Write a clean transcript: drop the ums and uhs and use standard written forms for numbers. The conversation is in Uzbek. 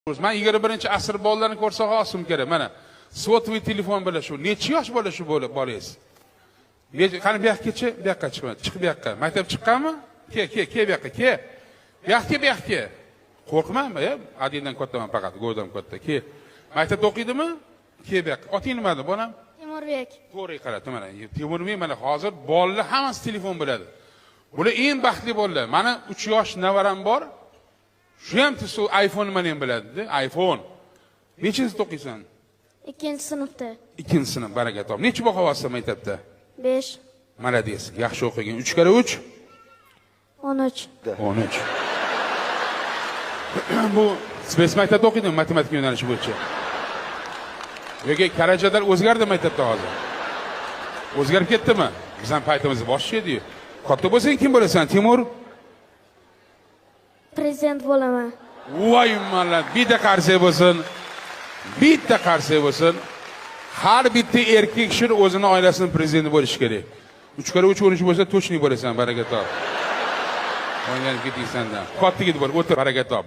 Men 21-asr bolalarni ko'rsa hosim kerak. Mana sotviy telefon bilan shu. Necha yosh bola shu bolangiz? Qani bu yoqqa bu yoqqa chiqma. Chiq bu yoqqa. Maktab chiqqanmi? Ke bu yoqqa, ke. Bu yoqqa. Qo'rqmangmi, adingdan kattaman faqat, go'zam katta. Ke. Maktabda o'qiydimi? Ke bu yoqqa. Oting nima edi, bolam? Temurbek. To'g'ri qaradi mana. Temurbek mana hozir bolalar hammasi telefon biladi. Bular eng baxtli bolalar. Mana 3 yosh navaram bor. Shu ham iPhone meni ham biladi, iPhone. Nechinchi o'qiysan? 2-sinfda. 2-sinf, baraka top. Necha baho olsan maktabda? 5. Malades, yaxshi o'qigan. 3 kare 3? 13. 13. Bu spes maktabda o'qiydimi matematika yo'nalishi bo'yicha? Yo'q, karajadar o'zgardi maktabda hozir. O'zgarib ketdimi? Bizning paytimizda boshqa edi. Katta bo'lsang kim bo'lasan? Timur? Prezident bo'laman. Voy mallat, bitta qarsak bo'lsin. Bitta qarsak bo'lsin. Har bitta erkak kishi o'zining oilasining prezidenti bo'lishi kerak. 3 kare 3 13 bo'lsa, to'chnik bo'lasan, baraka top. O'ynab ketdingsan-da. Katta yigit bo'l, o'tir, baraka top.